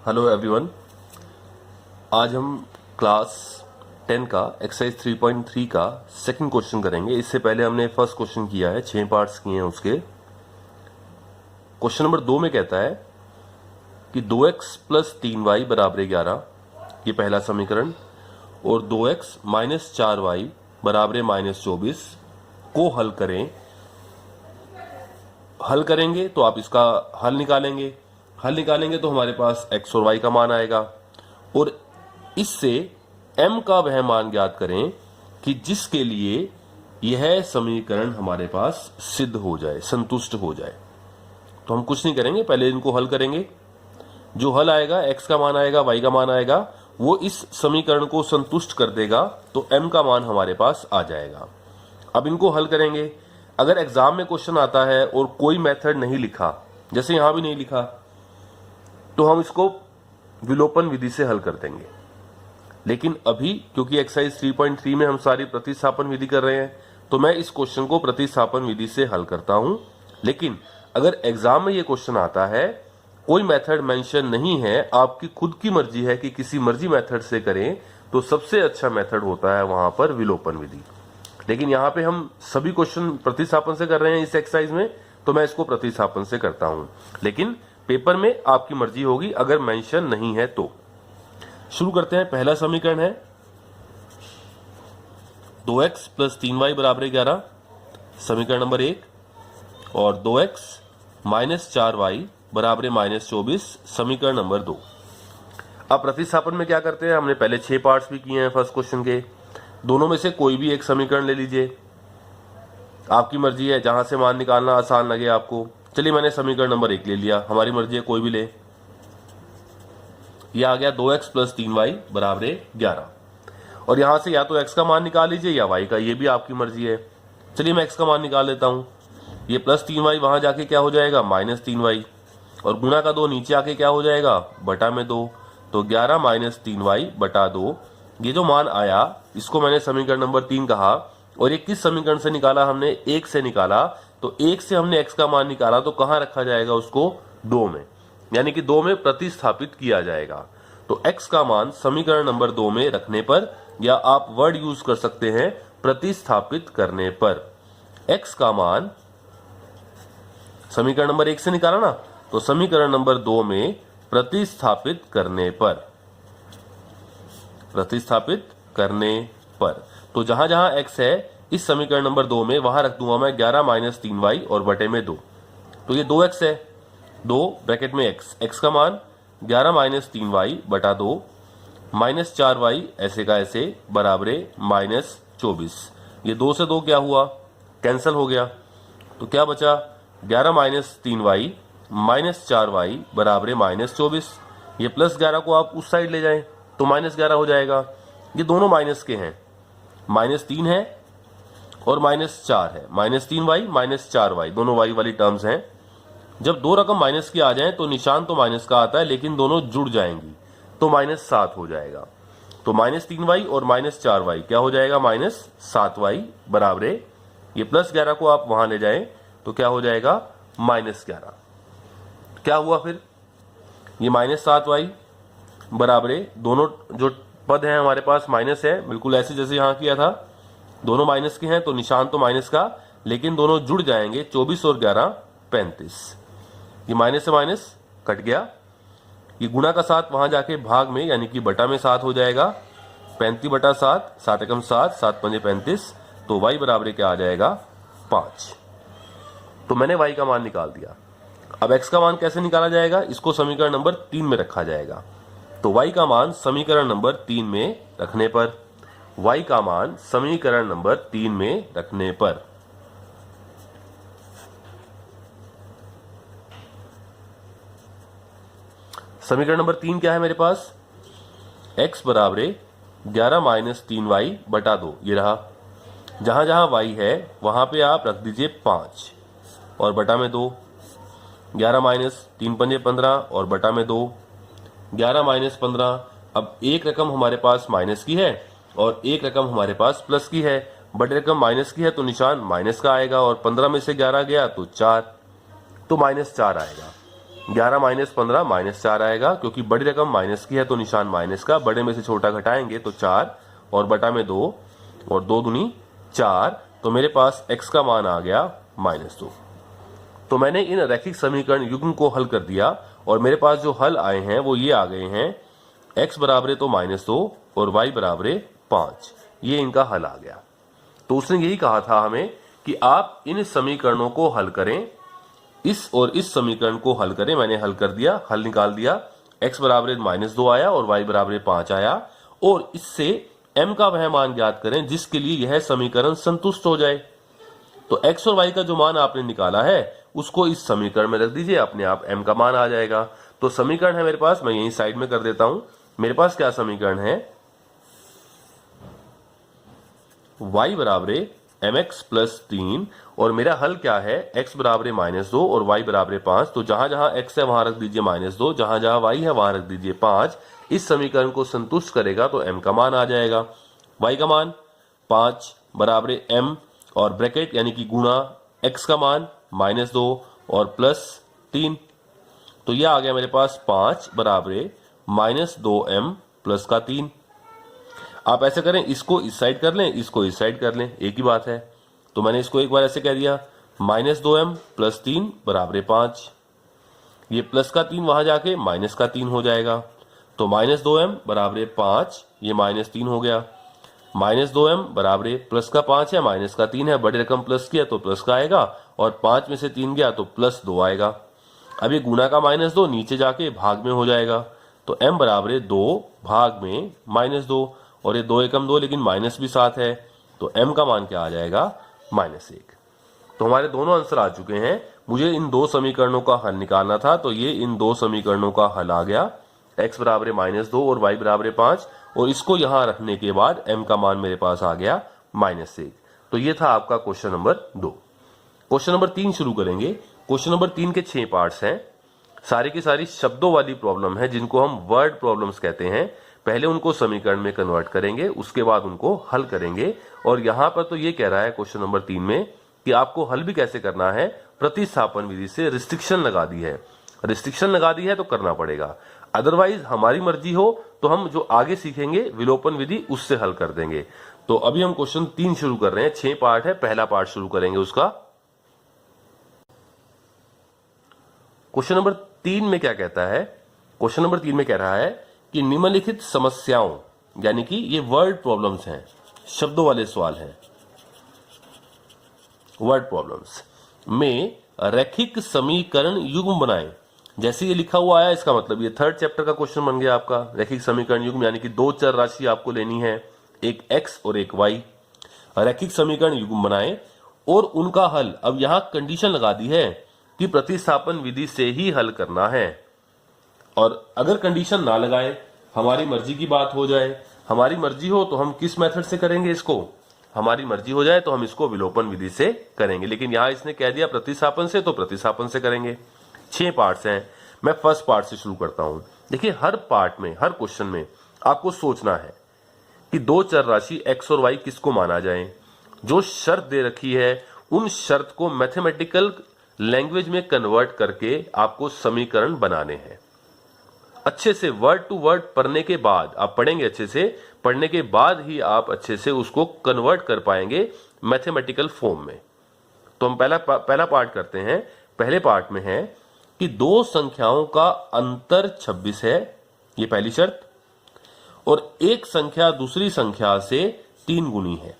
Hello everyone. आज हम class 10 का एक्सरसाइज 3.3 का सेकंड क्वेश्चन करेंगे। इससे पहले हमने फर्स्ट क्वेश्चन किया है, 6 पार्ट्स किए हैं उसके। क्वेश्चन नंबर 2 में कहता है कि 2x प्लस 3y बराबर 11, ये पहला समीकरण, और 2x माइनस 4y बराबर माइनस 24 को हल करें। हल करेंगे तो आप इसका हल निकालेंगे। हल निकालेंगे तो हमारे पास x और y का मान आएगा, और इससे m का वह मान ज्ञात करें कि जिसके लिए यह समीकरण हमारे पास सिद्ध हो जाए, संतुष्ट हो जाए। तो हम कुछ नहीं करेंगे, पहले इनको हल करेंगे। जो हल आएगा, x का मान आएगा, y का मान आएगा, वो इस समीकरण को संतुष्ट कर देगा, तो m का मान हमारे पास आ जाएगा। अब इनको हल करेंगे। अगर एग्जाम में क्वेश्चन आता है और कोई मेथड नहीं लिखा, जैसे यहां भी नहीं लिखा, तो हम इसको विलोपन विधि से हल कर देंगे। लेकिन अभी क्योंकि एक्सरसाइज 3.3 में हम सारी प्रतिस्थापन विधि कर रहे हैं, तो मैं इस क्वेश्चन को प्रतिस्थापन विधि से हल करता हूं। लेकिन अगर एग्जाम में ये क्वेश्चन आता है, कोई मेथड मेंशन नहीं है, आपकी खुद की मर्जी है कि किसी मर्जी मेथड से करें, तो सबसे अच्छा मेथड होता है वहां पर विलोपन विधि। लेकिन यहाँ पे हम सभी क्वेश्चन प्रतिस्थापन से कर रहे हैं इस एक्सरसाइज में, तो मैं इसको प्रतिस्थापन से करता हूं। लेकिन पेपर में आपकी मर्जी होगी अगर मेंशन नहीं है तो। शुरू करते हैं। पहला समीकरण है 2x प्लस 3y बराबर 11, समीकरण नंबर 1, और 2x माइनस 4y बराबर माइनस 24, समीकरण नंबर 2। अब प्रतिस्थापन में क्या करते हैं, हमने पहले 6 पार्ट्स भी किए हैं फर्स्ट क्वेश्चन के। दोनों में से कोई भी एक समीकरण ले लीजिए, आपकी मर्जी है, जहां से मान निकालना आसान लगे आपको। चलिए, मैंने समीकरण नंबर 1 ले लिया, हमारी मर्जी है, कोई भी ले। यह आ गया 2x प्लस 3y बराबर 11, और यहां से या तो x का मान निकाल लीजिए या y का, ये भी आपकी मर्जी है। चलिए, मैं x का मान निकाल लेता हूं। ये प्लस 3y वहां जाके क्या हो जाएगा, माइनस 3y, और गुणा का 2 नीचे आके क्या हो जाएगा, बटा में 2। तो 11 माइनस 3y बटा 2, ये जो मान आया, इसको मैंने समीकरण नंबर 3 कहा। और ये किस समीकरण से निकाला हमने, 1 से निकाला। तो 1 से हमने x का मान निकाला, तो कहां रखा जाएगा उसको, 2 में, यानी कि 2 में प्रतिस्थापित किया जाएगा। तो x का मान समीकरण नंबर 2 में रखने पर, या आप वर्ड यूज कर सकते हैं प्रतिस्थापित करने पर, x का मान समीकरण नंबर 1 से निकाला ना, तो समीकरण नंबर 2 में प्रतिस्थापित करने पर, प्रतिस्थापित करने पर, तो जहां जहां x है इस समीकरण नंबर 2 में, वहां रख दूंगा मैं 11 माइनस 3y और बटे में 2। तो ये 2x है, 2 ब्रैकेट में x का मान 11 माइनस 3y बटा 2 माइनस 4y ऐसे का ऐसे बराबर माइनस 24। ये 2 से 2 क्या हुआ, कैंसिल हो गया। तो क्या बचा, 11 माइनस 3y माइनस 4y बराबर माइनस 24। ये प्लस 11 को आप उस साइड ले जाएं तो माइनस 11 हो जाएगा। ये दोनों माइनस के हैं, माइनस 3 है और माइनस 4 है। माइनस 3y माइनस 4y दोनों y वाली टर्म्स हैं। जब दो रकम माइनस की आ जाए तो निशान तो माइनस का आता है, लेकिन दोनों जुड़ जाएंगी तो माइनस 7 हो जाएगा। तो माइनस 3y और माइनस 4y क्या हो जाएगा, माइनस 7y बराबर, ये प्लस 11 को आप वहां ले जाएं तो क्या हो जाएगा, माइनस 11। क्या हुआ फिर, ये माइनस 7y बराबर, दोनों जो पद हैं हमारे पास माइनस है, बिल्कुल ऐसे जैसे यहां किया था, दोनों माइनस के हैं तो निशान तो माइनस का, लेकिन दोनों जुड़ जाएंगे, 24 और 11 35। ये माइनस से माइनस कट गया, ये गुणा का 7 वहां जाके भाग में यानी कि बटा में 7 हो जाएगा, 35 बटा 7, 7 एकम 7, 7 पंजे 35। तो y बराबर क्या आ जाएगा, 5। तो मैंने y का मान निकाल दिया। अब x का मान कैसे निकाला जाएगा, इसको समीकरण नंबर 3 में रखा जाएगा। तो y का मान समीकरण नंबर 3 में रखने पर, y का मान समीकरण नंबर 3 में रखने पर, समीकरण नंबर 3 क्या है मेरे पास, x बराबर 11 माइनस 3y बटा 2, ये रहा। जहां जहां y है वहां पे आप रख दीजिए 5 और बटा में 2। 11 माइनस 3 पंजे 15 और बटा में 2, 11 माइनस 15। अब एक रकम हमारे पास माइनस की है और एक रकम हमारे पास प्लस की है। बड़ी रकम माइनस की है तो निशान माइनस का आएगा, और 15 में से 11 गया तो 4, तो -4 आएगा। 11 माइनस 15 -4 आएगा, क्योंकि बड़ी रकम माइनस की है तो निशान माइनस का, बड़े में से छोटा घटाएंगे तो 4 और बटा में 2 और 2 दूनी 4, तो मेरे पास x का मान आ गया -2। तो मैंने इन रैखिक समीकरण युग्म को हल कर दिया और मेरे पास जो हल आए हैं वो ये आ गए हैं, x बराबर है तो -2 और y बराबर है 5। ये इनका हल आ गया। तो उसने यही कहा था हमें कि आप इन समीकरणों को हल करें, इस और इस समीकरण को हल करें। मैंने हल कर दिया, हल निकाल दिया, x बराबर -2 आया और y बराबर 5 आया, और इससे m का वह मान ज्ञात करें जिसके लिए यह समीकरण संतुष्ट हो जाए। तो x और y का जो मान आपने निकाला है उसको इस समीकरण में रख दीजिए, अपने आप m का मान आ जाएगा। तो समीकरण है मेरे पास, मैं यही साइड में कर देता हूं। मेरे पास क्या समीकरण है, y बराबर mx प्लस 3 और मेरा हल क्या है, x बराबर -2 और y बराबर 5। तो जहां जहां x है वहां रख दीजिए -2, जहां जहां y है वहां रख दीजिए 5। इस समीकरण को संतुष्ट करेगा तो m का मान आ जाएगा। y का मान 5 बराबर m और ब्रैकेट यानी कि गुणा x का मान -2 और प्लस 3। तो यह आ गया मेरे पास 5 बराबर -2m प्लस का 3। आप ऐसे करें, इसको इस साइड कर लें, इसको इस साइड कर लें, एक ही बात है। तो मैंने इसको एक बार ऐसे कह दिया, -2m प्लस 3 बराबर 5। ये प्लस का 3 वहां जाके माइनस का 3 हो जाएगा। तो -2m बराबर 5, ये -3 हो गया। -2m बराबर प्लस का 5 है, माइनस का 3 है, बड़ी रकम प्लस किया तो प्लस का आएगा, और 5 में से 3 गया तो +2 आएगा। अब ये गुणा का -2 नीचे जाके भाग में हो जाएगा। तो m बराबर 2 भाग में -2, और ये 2 एकम 2, लेकिन माइनस भी साथ है, तो m का मान क्या आ जाएगा, -1। तो हमारे दोनों आंसर आ चुके हैं। मुझे इन दो समीकरणों का हल निकालना था, तो ये इन दो समीकरणों का हल आ गया, x बराबर -2 और y बराबर 5, और इसको यहां रखने के बाद m का मान मेरे पास आ गया -1। तो ये था आपका क्वेश्चन नंबर 2। क्वेश्चन नंबर 3 शुरू करेंगे। क्वेश्चन नंबर 3 के 6 पार्ट्स हैं, सारी की सारी शब्दों वाली प्रॉब्लम है, जिनको हम वर्ड प्रॉब्लम्स कहते हैं। पहले उनको समीकरण में कन्वर्ट करेंगे, उसके बाद उनको हल करेंगे। और यहां पर तो ये कह रहा है क्वेश्चन नंबर 3 में कि आपको हल भी कैसे करना है, प्रतिस्थापन विधि से रिस्ट्रिक्शन लगा दी है। रिस्ट्रिक्शन लगा दी है तो करना पड़ेगा, अदरवाइज हमारी मर्जी हो तो हम जो आगे सीखेंगे विलोपन विधि, उससे हल कर देंगे। तो अभी हम क्वेश्चन 3 शुरू कर रहे हैं, 6 पार्ट है, पहला पार्ट शुरू करेंगे उसका। क्वेश्चन नंबर 3 में क्या कहता है, क्वेश्चन नंबर 3 में कह रहा है कि निम्नलिखित समस्याओं, यानी कि ये वर्ड प्रॉब्लम्स हैं, शब्दों वाले सवाल हैं, वर्ड प्रॉब्लम्स में रैखिक समीकरण युग्म बनाएं। जैसे ये लिखा हुआ आया, इसका मतलब ये 3rd चैप्टर का क्वेश्चन बन गया आपका। रैखिक समीकरण युग्म यानी कि 2 चर राशि आपको लेनी है, एक x और एक y। रैखिक समीकरण युग्म बनाएं और उनका हल, अब यहां कंडीशन लगा दी है कि प्रतिस्थापन विधि से ही हल करना है। और अगर कंडीशन ना लगाए, हमारी मर्जी की बात हो जाए, हमारी मर्जी हो तो हम किस मेथड से करेंगे इसको, हमारी मर्जी हो जाए तो हम इसको विलोपन विधि से करेंगे। लेकिन यहां इसने कह दिया प्रतिस्थापन से, तो प्रतिस्थापन से करेंगे। 6 पार्ट्स हैं, मैं फर्स्ट पार्ट से शुरू करता हूं। देखिए, हर पार्ट में, हर क्वेश्चन में आपको सोचना है कि 2 चर राशि x और y किसको माना जाए। जो शर्त दे रखी है उन शर्त को मैथमेटिकल लैंग्वेज में कन्वर्ट करके आपको समीकरण बनाने हैं। अच्छे से वर्ड टू वर्ड पढ़ने के बाद, आप पढ़ेंगे अच्छे से, पढ़ने के बाद ही आप अच्छे से उसको कन्वर्ट कर पाएंगे मैथमेटिकल फॉर्म में। तो हम पहला पार्ट करते हैं। पहले पार्ट में है कि 2 संख्याओं का अंतर 26 है, ये पहली शर्त, और एक संख्या दूसरी संख्या से 3 गुनी है।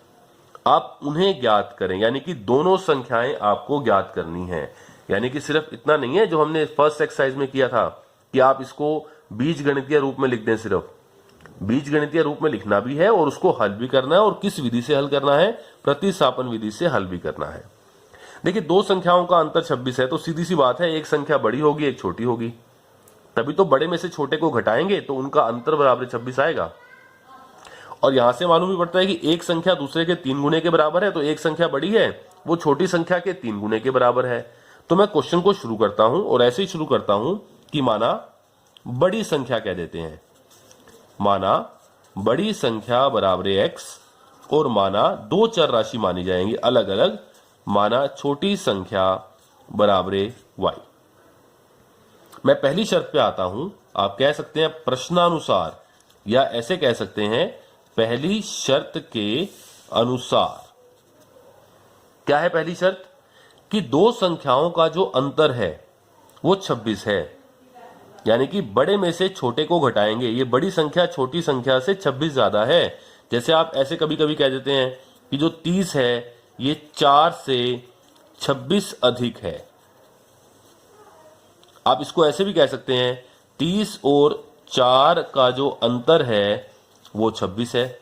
आप उन्हें ज्ञात करें, यानी कि दोनों संख्याएं आपको ज्ञात करनी है। यानी कि सिर्फ इतना नहीं है जो हमने फर्स्ट एक्सरसाइज में किया था कि आप इसको बीजगणितीय रूप में लिख दें। सिर्फ बीजगणितीय रूप में लिखना भी है और उसको हल भी करना है। और किस विधि से हल करना है, प्रतिस्थापन विधि से हल भी करना है। देखिए, 2 संख्याओं का अंतर 26 है, तो सीधी सी बात है, एक संख्या बड़ी होगी, एक छोटी होगी, तभी तो बड़े में से छोटे को घटाएंगे तो उनका अंतर बराबर 26 आएगा। और यहां से मालूम भी पड़ता है कि एक संख्या दूसरे के 3 गुने के बराबर है, तो एक संख्या बड़ी है वो छोटी संख्या के 3 गुने के बराबर है। तो मैं क्वेश्चन को शुरू करता हूं और ऐसे ही शुरू करता हूं कि माना बड़ी संख्या कह देते हैं, माना बड़ी संख्या बराबर x, और माना 2 चर राशि मानी जाएंगी अलग अलग, माना छोटी संख्या बराबर y। मैं पहली शर्त पे आता हूं, आप कह सकते हैं प्रश्नानुसार, या ऐसे कह सकते हैं पहली शर्त के अनुसार। क्या है पहली शर्त? कि दो संख्याओं का जो अंतर है वो 26 है, यानी कि बड़े में से छोटे को घटाएंगे, ये बड़ी संख्या छोटी संख्या से 26 ज्यादा है। जैसे आप ऐसे कभी कभी कह देते हैं कि जो 30 है ये 4 से 26 अधिक है। आप इसको ऐसे भी कह सकते हैं 30 और 4 का जो अंतर है वो 26 है,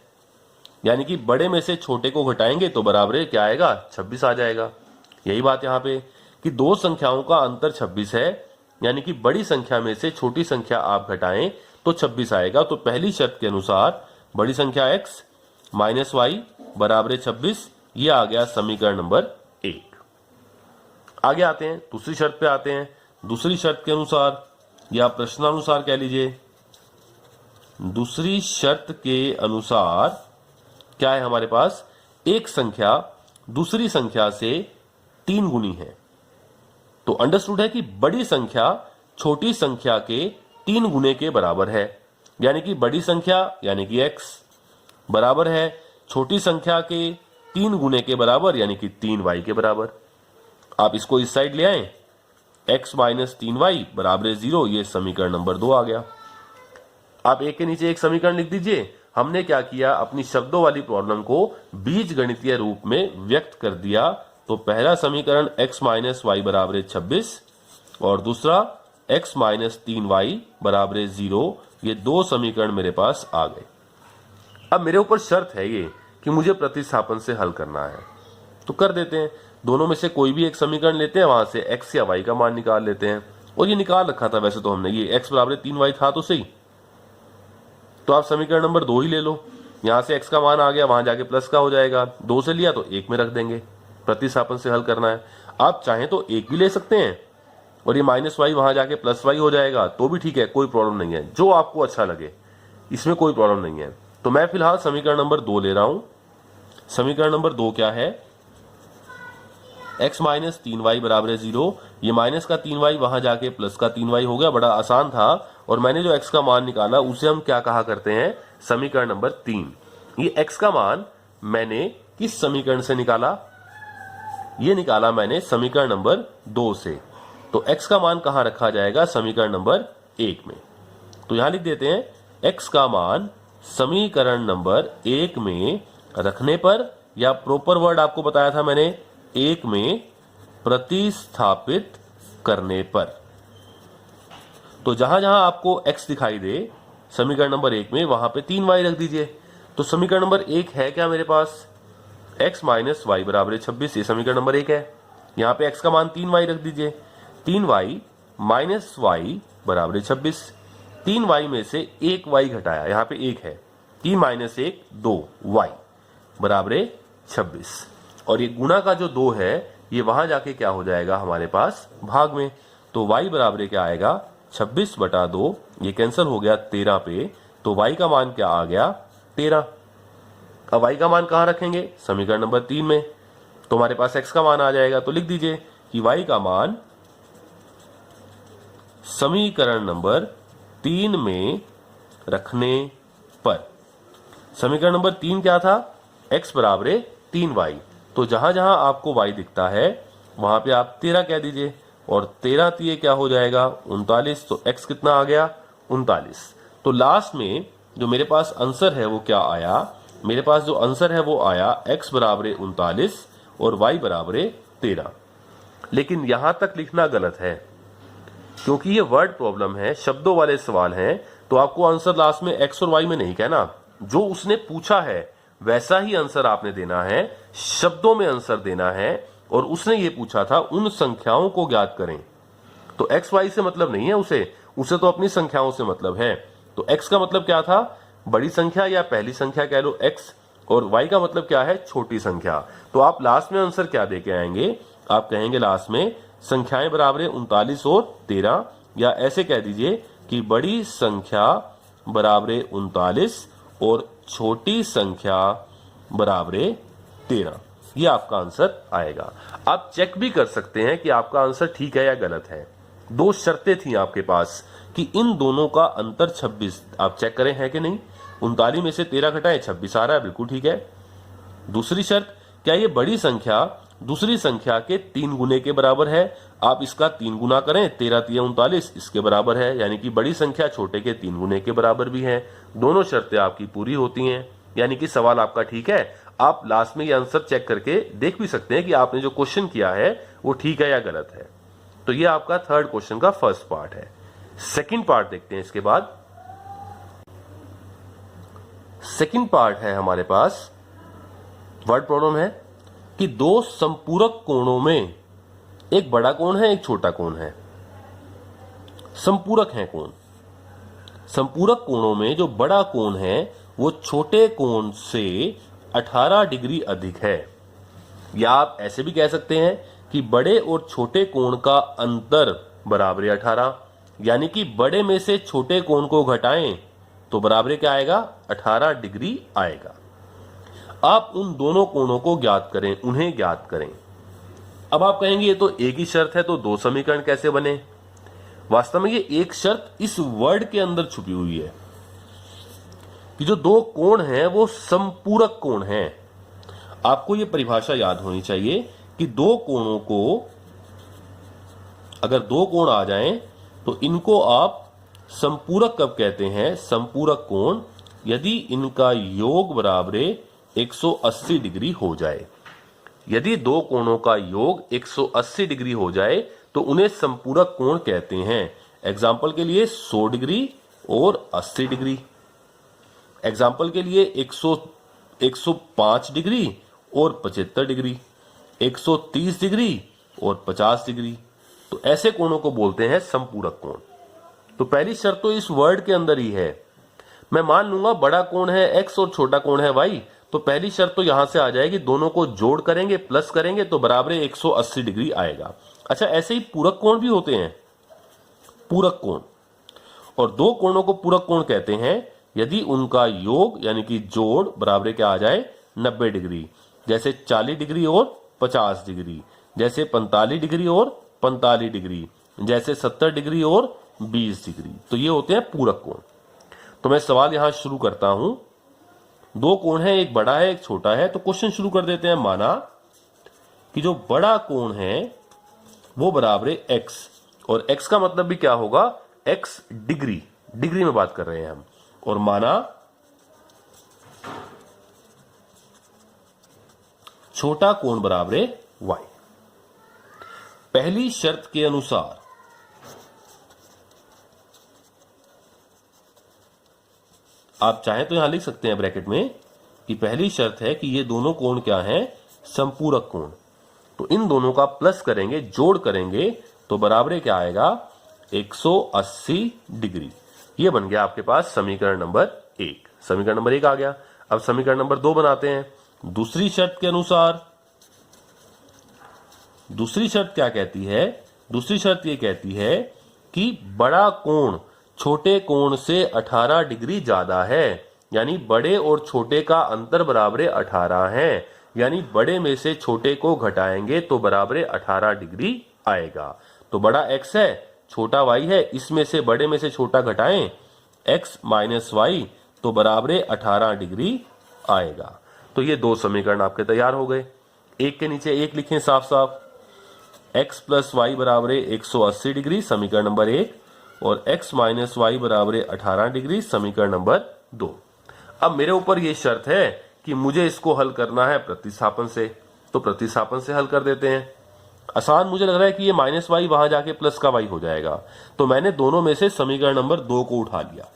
यानी कि बड़े में से छोटे को घटाएंगे तो बराबर क्या आएगा? 26 आ जाएगा। यही बात यहां पे कि दो संख्याओं का अंतर 26 है, यानी कि बड़ी संख्या में से छोटी संख्या आप घटाएं तो 26 आएगा। तो पहली शर्त के अनुसार बड़ी संख्या x माइनस वाई बराबर 26, ये आ गया समीकरण नंबर 1। आगे आते हैं, दूसरी शर्त पे आते हैं। दूसरी शर्त के अनुसार या प्रश्नानुसार कह लीजिए, दूसरी शर्त के अनुसार क्या है हमारे पास? एक संख्या दूसरी संख्या से 3 गुनी है। तो अंडरस्टूड है कि बड़ी संख्या छोटी संख्या के 3 गुने के बराबर है, यानी कि बड़ी संख्या यानी कि x बराबर है छोटी संख्या के 3 गुने के बराबर, यानी कि 3y के बराबर। आप इसको इस साइड ले आए, x माइनस 3y बराबर 0, ये समीकरण नंबर 2 आ गया। आप एक के नीचे एक समीकरण लिख दीजिए। हमने क्या किया? अपनी शब्दों वाली प्रॉब्लम को बीज गणितीय रूप में व्यक्त कर दिया। तो पहला समीकरण x माइनस वाई बराबर 26 और दूसरा x माइनस 3y बराबर 0, ये दो समीकरण मेरे पास आ गए। अब मेरे ऊपर शर्त है ये कि मुझे प्रतिस्थापन से हल करना है, तो कर देते हैं। दोनों में से कोई भी एक समीकरण लेते हैं, वहां से x या y का मान निकाल लेते हैं। और ये निकाल रखा था वैसे तो हमने, ये x बराबर 3y था तो सही। तो आप समीकरण नंबर 2 ही ले लो, यहां से x का मान आ गया, वहां जाके प्लस का हो जाएगा। 2 से लिया तो 1 में रख देंगे, प्रतिस्थापन से हल करना है। आप चाहें तो 1 भी ले सकते हैं और ये माइनस वाई वहां जाके प्लस वाई हो जाएगा, तो भी ठीक है, कोई प्रॉब्लम नहीं है। जो आपको अच्छा लगे, इसमें कोई प्रॉब्लम नहीं है। तो मैं फिलहाल समीकरण नंबर 2 ले रहा हूं। समीकरण नंबर 2 क्या है? x माइनस 3y बराबर 0, ये माइनस का 3y वहां जाके प्लस का 3y हो गया, बड़ा आसान था। और मैंने जो x का मान निकाला उसे हम क्या कहा करते हैं? समीकरण नंबर 3। ये x का मान मैंने किस समीकरण से निकाला? ये निकाला मैंने समीकरण नंबर 2 से। तो x का मान कहां रखा जाएगा? समीकरण नंबर 1 में। तो यहां लिख देते हैं x का मान समीकरण नंबर 1 में रखने पर, या प्रॉपर वर्ड आपको बताया था मैंने, 1 में प्रतिस्थापित करने पर। तो जहां जहां आपको x दिखाई दे समीकरण नंबर 1 में, वहां पे 3y रख दीजिए। तो समीकरण नंबर 1 है क्या मेरे पास? x माइनस वाई बराबर 26, ये समीकरण नंबर 1 है। यहां पे x का मान 3y रख दीजिए। 3y माइनस वाई बराबर 26। 3y में से 1y घटाया, यहां पे 1 है, 3 माइनस 1 2y बराबर 26। और ये गुणा का जो 2 है ये वहां जाके क्या हो जाएगा हमारे पास? भाग में। तो y बराबर क्या आएगा? 26 बटा 2, ये कैंसिल हो गया 13 पे। तो y का मान क्या आ गया? 13। अब y का मान कहां रखेंगे? समीकरण नंबर 3 में। तो हमारे पास x का मान आ जाएगा। तो लिख दीजिए कि y का मान समीकरण नंबर 3 में रखने पर, समीकरण नंबर 3 क्या था? x बराबर 3y। तो जहां जहां आपको y दिखता है वहां पे आप 13 कह दीजिए, और 13 तिये क्या हो जाएगा? 39। तो x कितना आ गया? 39। तो लास्ट में जो मेरे पास आंसर है वो क्या आया? मेरे पास जो आंसर है वो आया x बराबर 39 और y बराबर 13। लेकिन यहां तक लिखना गलत है, क्योंकि ये वर्ड प्रॉब्लम है, शब्दों वाले सवाल हैं। तो आपको आंसर लास्ट में x और y में नहीं कहना, जो उसने पूछा है वैसा ही आंसर आपने देना है, शब्दों में आंसर देना है। और उसने ये पूछा था उन संख्याओं को ज्ञात करें, तो x y से मतलब नहीं है उसे तो अपनी संख्याओं से मतलब है। तो x का मतलब क्या था? बड़ी संख्या या पहली संख्या कह लो x, और y का मतलब क्या है? छोटी संख्या। तो आप लास्ट में आंसर क्या दे के आएंगे? आप कहेंगे लास्ट में संख्याएं बराबर 39 और 13, या ऐसे कह दीजिए कि बड़ी संख्या बराबर 39 और छोटी संख्या बराबर 13। ये आपका आंसर आएगा। आप चेक भी कर सकते हैं कि आपका आंसर ठीक है या गलत है। दो शर्तें थी आपके पास कि इन दोनों का अंतर 26, आप चेक करें है कि नहीं। 39 में से 13 घटाएं 26 आ रहा है, बिल्कुल ठीक है। दूसरी शर्त, क्या ये बड़ी संख्या दूसरी संख्या के 3 गुने के बराबर है। आप इसका 3 गुना करें, 13 तिया 39 इसके बराबर है, यानी कि बड़ी संख्या छोटे के 3 गुने के बराबर भी है। दोनों शर्तें आपकी पूरी होती हैं, यानी कि सवाल आपका ठीक है। आप लास्ट में ये आंसर चेक करके देख भी सकते हैं कि आपने जो क्वेश्चन किया है वो ठीक है या गलत है। तो ये आपका थर्ड क्वेश्चन का फर्स्ट पार्ट है। सेकंड पार्ट देखते हैं इसके बाद। सेकंड पार्ट है हमारे पास, वर्ड प्रॉब्लम है कि दो संपूरक कोणों में एक बड़ा कोण है एक छोटा कोण है। संपूरक है कोण। संपूरक कोणों में जो बड़ा कोण है वो छोटे कोण से 18 डिग्री अधिक है। या आप ऐसे भी कह सकते हैं कि बड़े और छोटे कोण का अंतर बराबर 18, यानी कि बड़े में से छोटे कोण को घटाएं तो बराबर क्या आएगा, 18 डिग्री आएगा। आप उन दोनों कोणों को ज्ञात करें, उन्हें ज्ञात करें। अब आप कहेंगे ये तो एक ही शर्त है, तो दो समीकरण कैसे बने। वास्तव में ये एक शर्त इस वर्ड के अंदर छुपी हुई है कि जो दो कोण हैं वो संपूरक कोण हैं। आपको ये परिभाषा याद होनी चाहिए कि दो कोणों को, अगर दो कोण आ जाएं तो इनको आप संपूरक कब कहते हैं, संपूरक कोण यदि इनका योग बराबर 180 डिग्री हो जाए। यदि दो कोणों का योग 180 डिग्री हो जाए तो उन्हें संपूरक कोण कहते हैं। एग्जाम्पल के लिए 100 डिग्री और 80 डिग्री। एग्जाम्पल के लिए 105 डिग्री और 75 डिग्री, 130 डिग्री और 50 डिग्री। तो ऐसे कोणों को बोलते हैं संपूरक कोण। तो पहली शर्त तो इस वर्ड के अंदर ही है। मैं मान लूंगा बड़ा कोण है x और छोटा कोण है y, तो पहली शर्त तो यहां से आ जाएगी, दोनों को जोड़ करेंगे प्लस करेंगे तो बराबर 180 डिग्री आएगा। अच्छा, ऐसे ही पूरक कोण भी होते हैं, पूरक कोण। और दो कोणों को पूरक कोण कहते हैं यदि उनका योग यानी कि जोड़ बराबर क्या आ जाए, 90 डिग्री। जैसे 40 डिग्री और 50 डिग्री, जैसे 45 डिग्री और 45 डिग्री, जैसे 70 डिग्री और 20 डिग्री। तो ये होते हैं पूरक कोण। तो मैं सवाल यहां शुरू करता हूं। दो कोण है, एक बड़ा है एक छोटा है। तो क्वेश्चन शुरू कर देते हैं। माना कि जो बड़ा कोण है वो बराबर है x, और x का मतलब भी क्या होगा, x डिग्री, डिग्री में बात कर रहे हैं हम। और माना छोटा कोण बराबर है y। पहली शर्त के अनुसार आप चाहें तो यहां लिख सकते हैं ब्रैकेट में कि पहली शर्त है कि ये दोनों कोण क्या हैं, संपूरक कोण। तो इन दोनों का प्लस करेंगे, जोड़ करेंगे तो बराबर क्या आएगा, 180 डिग्री। ये बन गया आपके पास समीकरण नंबर 1। समीकरण नंबर 1 आ गया। अब समीकरण नंबर 2 बनाते हैं। दूसरी शर्त के अनुसार, दूसरी शर्त क्या कहती है, दूसरी शर्त ये कहती है कि बड़ा कोण छोटे कोण से 18 डिग्री ज्यादा है, यानी बड़े और छोटे का अंतर बराबर 18 है। यानी बड़े में से छोटे को घटाएंगे तो बराबर 18 डिग्री आएगा। तो बड़ा x है, छोटा y है, इसमें से बड़े में से छोटा घटाएं x माइनस वाई तो बराबर 18 डिग्री आएगा। तो ये दो समीकरण आपके तैयार हो गए। एक के नीचे एक लिखें साफ साफ। x प्लस वाई बराबर 180 डिग्री समीकरण नंबर 1, और x माइनस वाई बराबर 18 डिग्री समीकरण नंबर 2। अब मेरे ऊपर ये शर्त है कि मुझे इसको हल करना है प्रतिस्थापन से, तो प्रतिस्थापन से हल कर देते हैं। आसान मुझे लग रहा है कि ये माइनस वाई वहां जाके प्लस का वाई हो जाएगा। तो मैंने दोनों में से समीकरण नंबर 2 को उठा लिया।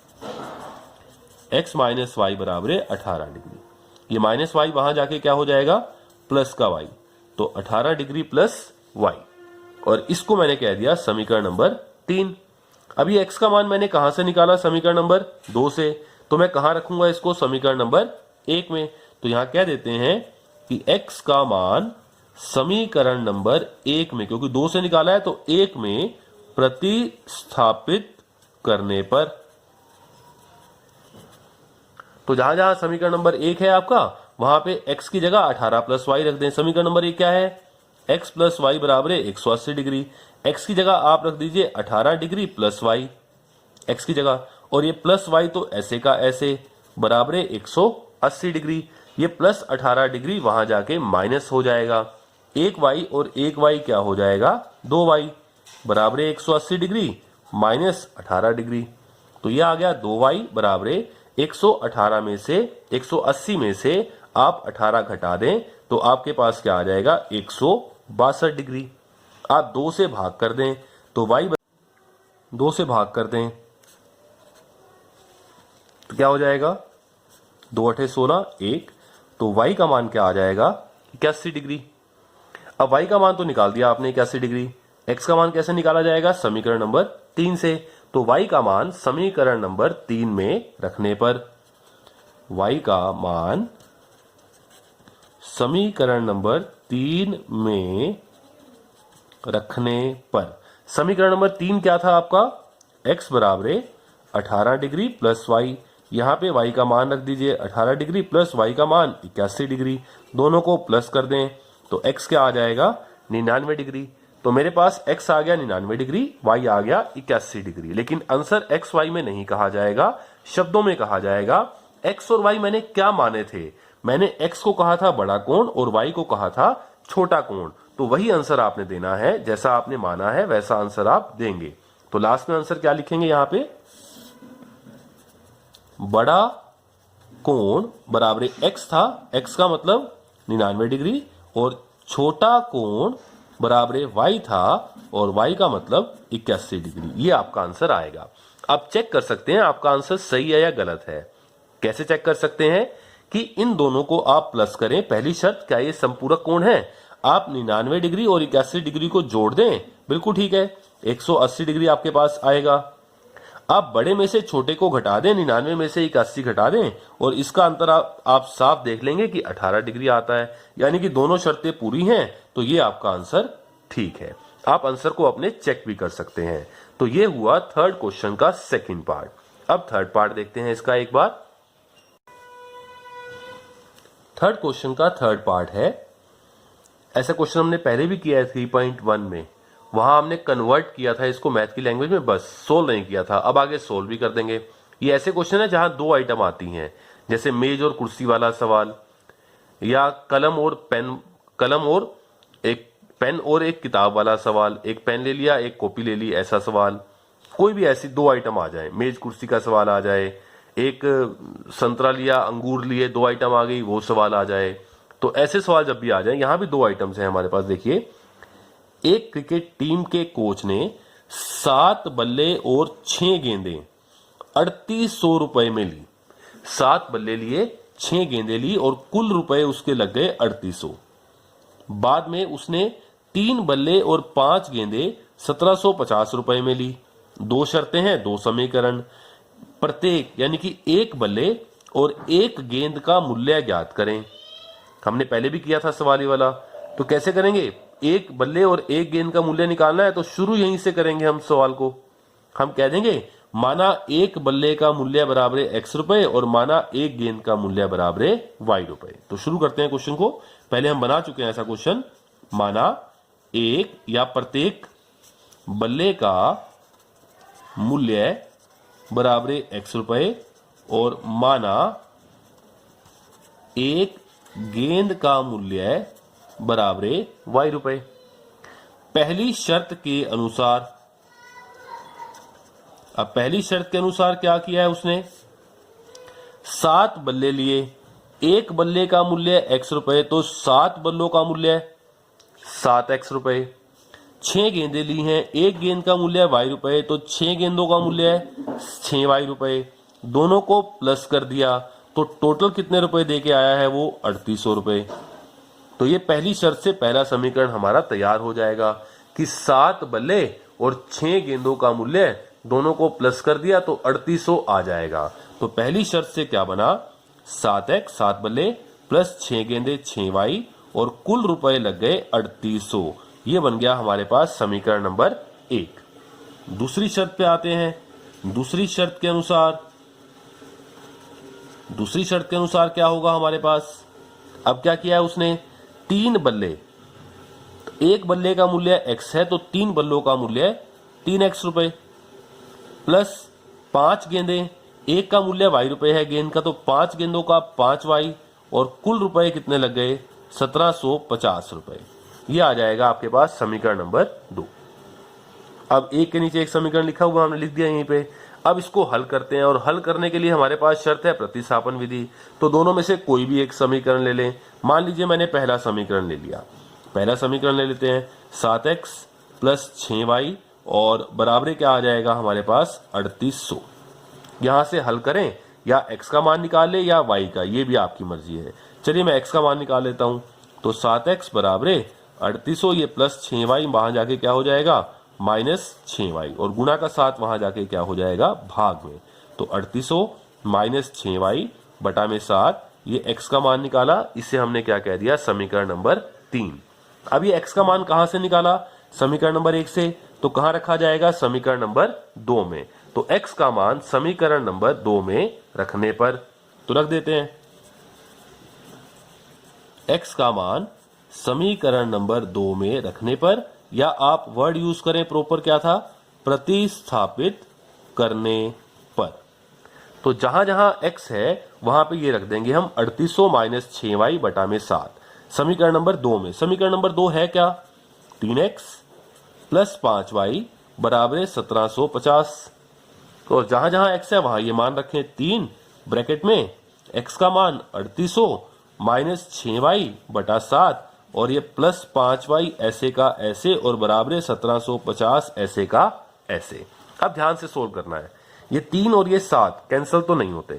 x माइनस वाई बराबर 18 डिग्री, ये माइनस वाई वहां जाके क्या हो जाएगा, प्लस का वाई, तो 18 डिग्री प्लस वाई। और इसको मैंने कह दिया समीकरण नंबर 3। अब ये x का मान मैंने कहां से निकाला, समीकरण नंबर 2 से। तो मैं कहां रखूंगा इसको, समीकरण नंबर 1 में। तो यहां कह देते हैं कि x का मान समीकरण नंबर 1 में, क्योंकि 2 से निकाला है तो 1 में प्रतिस्थापित करने पर, तो जहां जहां समीकरण नंबर 1 है आपका, वहां पे x की जगह 18 प्लस वाई रख दें। समीकरण नंबर 1 क्या है, x प्लस वाई बराबर है 180 डिग्री। x की जगह आप रख दीजिए 18 डिग्री प्लस वाई x की जगह, और ये प्लस वाई तो ऐसे का ऐसे बराबर है 180 डिग्री। ये प्लस 18 डिग्री वहां जाके माइनस हो जाएगा, एक वाई और एक वाई क्या हो जाएगा, 2y बराबर है 180 डिग्री माइनस 18 डिग्री। तो ये आ गया 2y बराबर 118 में से 180 में से आप 18 घटा दें तो आपके पास क्या आ जाएगा 162 डिग्री। आप 2 से भाग कर दें तो y 2 से भाग कर दें तो क्या हो जाएगा 2 8 16 1, तो y का मान क्या आ जाएगा 81 डिग्री। अब y का मान तो निकाल दिया आपने 81 डिग्री, x का मान कैसे निकाला जाएगा समीकरण नंबर 3 से। तो y का मान समीकरण नंबर 3 में रखने पर, y का मान समीकरण नंबर 3 में रखने पर, समीकरण नंबर 3 क्या था आपका, x बराबर 18 डिग्री प्लस y, यहां पे y का मान रख दीजिए 18 डिग्री प्लस y का मान 81 डिग्री, दोनों को प्लस कर दें तो x क्या आ जाएगा 99 डिग्री। तो मेरे पास x आ गया 99 डिग्री, y आ गया 81 डिग्री। लेकिन आंसर x y में नहीं कहा जाएगा, शब्दों में कहा जाएगा। x और y मैंने क्या माने थे, मैंने x को कहा था बड़ा कोण और y को कहा था छोटा कोण, तो वही आंसर आपने देना है, जैसा आपने माना है वैसा आंसर आप देंगे। तो लास्ट में आंसर क्या लिखेंगे, यहां पे बड़ा कोण बराबर x था, x का मतलब 99 डिग्री, और छोटा कोण बराबर y था और y का मतलब 81 डिग्री। ये आपका आंसर आएगा। आप चेक कर सकते हैं आपका आंसर सही है या गलत है। कैसे चेक कर सकते हैं कि इन दोनों को आप प्लस करें, पहली शर्त क्या ये समपूरक कोण है, आप 99 डिग्री और 81 डिग्री को जोड़ दें, बिल्कुल ठीक है 180 डिग्री आपके पास आएगा। आप बड़े में से छोटे को घटा दें, 99 में से 81 घटा दें और इसका अंतर आप साफ देख लेंगे कि 18 डिग्री आता है, यानी कि दोनों शर्तें पूरी हैं, तो ये आपका आंसर ठीक है। आप आंसर को अपने चेक भी कर सकते हैं। तो ये हुआ थर्ड क्वेश्चन का सेकंड पार्ट। अब थर्ड पार्ट देखते हैं इसका एक बार। थर्ड क्वेश्चन का थर्ड पार्ट है, ऐसा क्वेश्चन हमने पहले भी किया है 3.1 में, वहां हमने कन्वर्ट किया था इसको मैथ की लैंग्वेज में, बस सोल्व नहीं किया था। अब आगे सोल्व भी कर देंगे। ये ऐसे क्वेश्चन है जहां 2 आइटम आती हैं, जैसे मेज और कुर्सी वाला सवाल, या कलम और एक पेन और एक किताब वाला सवाल, एक पेन ले लिया एक कॉपी ले ली ऐसा सवाल, कोई भी ऐसी 2 आइटम आ जाए, मेज कुर्सी का सवाल आ जाए, एक संतरा लिया अंगूर लिए 2 आइटम आ गई वो सवाल आ जाए, तो ऐसे सवाल जब भी आ जाए, यहां भी 2 आइटम्स हैं हमारे पास। देखिए, एक क्रिकेट टीम के कोच ने 7 बल्ले और 6 गेंदें 3800 रुपए में ली। 7 बल्ले लिए 6 गेंदें ली और कुल रुपए उसके लग गए 3800। बाद में उसने 3 बल्ले और 5 गेंदें 1750 रुपए में ली। 2 शर्तें हैं, 2 समीकरण, प्रत्येक यानी कि एक बल्ले और एक गेंद का मूल्य ज्ञात करें। हमने पहले भी किया था सवाल वाला, तो कैसे करेंगे, एक बल्ले और एक गेंद का मूल्य निकालना है तो शुरू यहीं से करेंगे हम सवाल को। हम कह देंगे माना एक बल्ले का मूल्य बराबर है x रुपए और माना एक गेंद का मूल्य बराबर है y रुपए। तो शुरू करते हैं क्वेश्चन को। पहले हम बना चुके हैं ऐसा क्वेश्चन, माना एक या प्रत्येक बल्ले का मूल्य बराबर है x रुपए और माना एक गेंद का मूल्य बराबर y रुपए। पहली शर्त के अनुसार, अब पहली शर्त के अनुसार क्या किया है उसने, 7 बल्ले लिए, एक बल्ले का मूल्य x रुपए तो 7 बल्लों का मूल्य 7x रुपए। 6 गेंदें ली हैं, एक गेंद का मूल्य y रुपए तो 6 गेंदों का मूल्य 6y रुपए। दोनों को प्लस कर दिया तो टोटल कितने रुपए दे के आया है, वो 3800 रुपए। तो ये पहली शर्त से पहला समीकरण हमारा तैयार हो जाएगा कि 7 बल्ले और 6 गेंदों का मूल्य दोनों को प्लस कर दिया तो 3800 आ जाएगा। तो पहली शर्त से क्या बना, 7x 7 बल्ले प्लस 6 गेंदे 6y और कुल रुपए लग गए 3800। ये बन गया हमारे पास समीकरण नंबर 1। दूसरी शर्त पे आते हैं। दूसरी शर्त के अनुसार क्या होगा हमारे पास, अब क्या किया है उसने, 3 बल्ले, एक बल्ले का मूल्य x है तो 3 बल्लों का मूल्य 3x रुपए, प्लस 5 गेंदें, एक का मूल्य y रुपए है गेंद का, तो 5 गेंदों का 5y, और कुल रुपए कितने लग गए 1750 रुपए। ये आ जाएगा आपके पास समीकरण नंबर 2। अब एक के नीचे एक समीकरण लिखा हुआ हमने लिख दिया यहीं पे। अब इसको हल करते हैं, और हल करने के लिए हमारे पास शर्त है प्रतिस्थापन विधि। तो दोनों में से कोई भी एक समीकरण ले लें। मान लीजिए मैंने पहला समीकरण ले लिया, पहला समीकरण ले लेते हैं 7x प्लस 6y और बराबर क्या आ जाएगा हमारे पास 3800। यहां से हल करें या x का मान निकाल ले या y का, ये भी आपकी मर्जी है। चलिए मैं x का मान निकाल लेता हूं। तो 7x बराबर 3800, ये प्लस 6y वहां जाके क्या हो जाएगा माइनस 6y, और गुणा का 7 वहां जाके क्या हो जाएगा भाग में। तो 3800 माइनस 6y बटा में 7, ये x का मान निकाला। इसे हमने क्या कह दिया समीकरण नंबर 3। अब ये x का मान कहां से निकाला समीकरण नंबर 1 से, तो कहां रखा जाएगा समीकरण नंबर 2 में। तो x का मान समीकरण नंबर 2 में रखने पर, तो रख देते हैं x का मान समीकरण नंबर 2 में रखने पर, या आप वर्ड यूज करें प्रॉपर क्या था प्रतिस्थापित करने पर। तो जहां जहां x है वहां पे ये रख देंगे हम 3800 माइनस 6y बटा में 7 समीकरण नंबर 2 में। समीकरण नंबर 2 है क्या 3x प्लस 5y बराबर 1750। तो जहां जहां x है वहां ये मान रखें 3 ब्रैकेट में, x का मान 3800 माइनस 6y बटा 7 और ये प्लस 5y ऐसे का ऐसे और बराबर 1750 ऐसे का ऐसे। अब ध्यान से सोल्व करना है। ये 3 और ये 7 कैंसिल तो नहीं होते,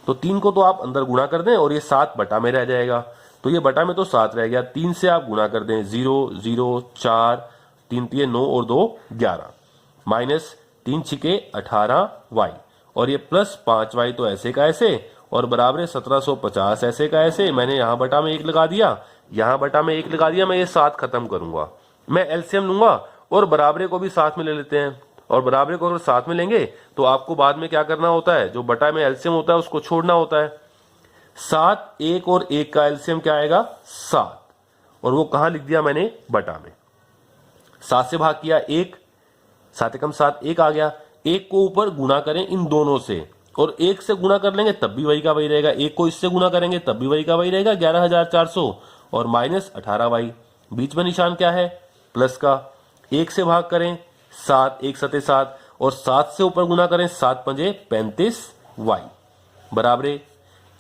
तो 3 को तो आप अंदर गुणा कर दें और ये 7 बटा में रह जाएगा। तो ये बटा में तो 7 रह गया, 3 से आप गुणा कर दें 0 0 4 3 3 9 और 2 11 माइनस 3 6 18y और ये प्लस 5y तो ऐसे का ऐसे और बराबर 1750 ऐसे का ऐसे। मैंने यहां बटा में 1 लगा दिया, यहां बटा में 1 लगा दिया। मैं ये 7 खत्म करूंगा, मैं एलसीएम लूंगा और बराबरे को भी साथ में ले लेते हैं। और बराबरे को अगर साथ में लेंगे तो आपको बाद में क्या करना होता है, जो बटा में एलसीएम होता है उसको छोड़ना होता है। 7 1 और 1 का एलसीएम क्या आएगा 7, और वो कहां लिख दिया मैंने बटा में। 7 से भाग किया 1, 7 एकम 7 1 आ गया। 1 को ऊपर गुणा करें इन दोनों से, और 1 से गुणा कर लेंगे तब भी वही का वही रहेगा। 1 को इससे गुणा करेंगे तब भी वही का वही रहेगा 11400 और माइनस 18y। बीच में निशान क्या है प्लस का। 1 से भाग करें 7 1 7 7 और 7 से ऊपर गुणा करें 7 5 35y बराबर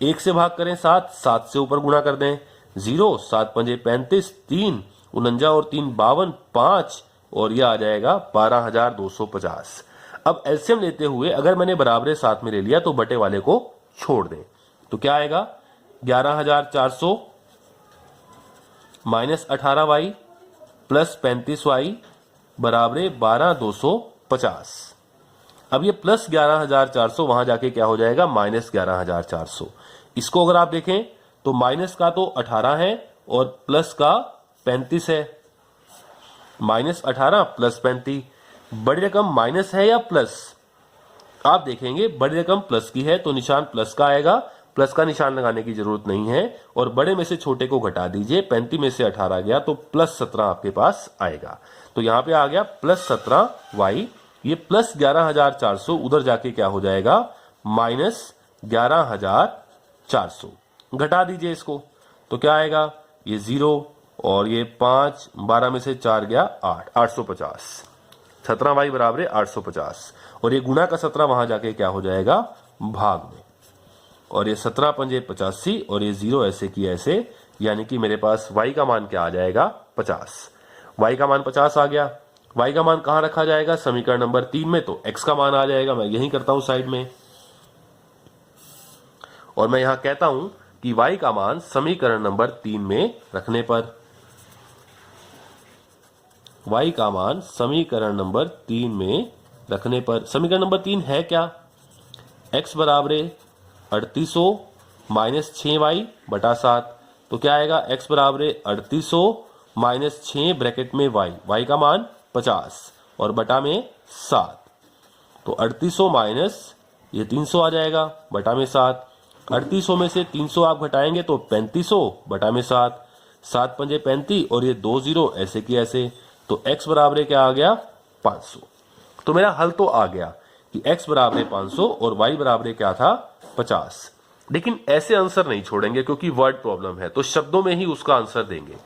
1 से भाग करें 7 7 से ऊपर गुणा कर दें 0 7 5 35 3 49 और 3 52 5 और यह आ जाएगा 12250। अब एलसीएम लेते हुए अगर मैंने बराबर साथ में ले लिया तो बटे वाले को छोड़ दें, तो क्या आएगा 11400 माइनस 18y प्लस 35y बराबर 12250। अब ये प्लस 11400 वहां जाके क्या हो जाएगा माइनस 11400। इसको अगर आप देखें तो माइनस का तो 18 है और प्लस का 35 है। माइनस 18 प्लस 35, बड़ी रकम माइनस है या प्लस, आप देखेंगे बड़ी रकम प्लस की है तो निशान प्लस का आएगा, प्लस का निशान लगाने की जरूरत नहीं है। और बड़े में से छोटे को घटा दीजिए, 35 में से 18 गया तो प्लस 17 आपके पास आएगा। तो यहां पे आ गया प्लस 17y, ये प्लस 11400 उधर जाके क्या हो जाएगा माइनस 11400। घटा दीजिए इसको तो क्या आएगा ये 0 और ये 5, 12 में से 4 गया 8, 850। 17y बराबर 850 और ये गुणा का 17 वहां जाके क्या हो जाएगा भाग में, और ये 17 पंजे 85 और ये 0 ऐसे की ऐसे, यानी कि मेरे पास y का मान क्या आ जाएगा 50। y का मान 50 आ गया। y का मान कहां रखा जाएगा समीकरण नंबर 3 में, तो x का मान आ जाएगा। मैं यही करता हूं साइड में, और मैं यहां कहता हूं कि y का मान समीकरण नंबर 3 में रखने पर, y का मान समीकरण नंबर 3 में रखने पर, समीकरण नंबर 3 है क्या x बराबर 3800 माइनस 6y बटा 7। तो क्या आएगा x बराबर 3800 माइनस 6 ब्रैकेट में y का मान 50 और बटा में 7। तो 3800 माइनस ये 300 आ जाएगा बटा में 7। 3800 में से 300 आप घटाएंगे तो 3500 बटा में 7। 7 पंजे 35 और ये 2 जीरो ऐसे की ऐसे, तो x बराबर क्या आ गया 500। तो मेरा हल तो आ गया कि x बराबर 500 और y बराबर क्या था 50। लेकिन ऐसे आंसर नहीं छोड़ेंगे क्योंकि वर्ड प्रॉब्लम है, तो शब्दों में ही उसका आंसर देंगे।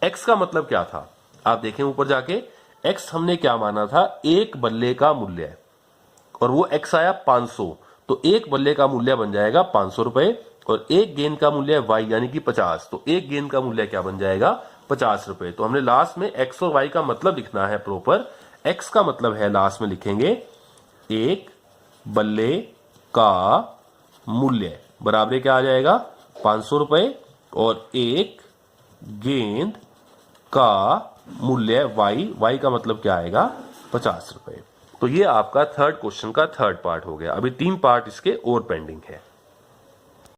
x का मतलब क्या था, आप देखें ऊपर जाके, x हमने क्या माना था, एक बल्ले का मूल्य, और वो x आया 500, तो एक बल्ले का मूल्य बन जाएगा 500 रुपए, और एक गेंद का मूल्य y यानी कि 50, तो एक गेंद का मूल्य क्या बन जाएगा 50 रुपए। तो हमने लास्ट में x और y का मतलब लिखना है प्रॉपर। x का मतलब है, लास्ट में लिखेंगे एक बल्ले का मूल्य बराबर क्या आ जाएगा 500 रुपए, और एक गेंद का मूल्य y का मतलब क्या आएगा 50 रुपए। तो ये आपका थर्ड क्वेश्चन का थर्ड पार्ट हो गया। अभी 3 पार्ट इसके और पेंडिंग है।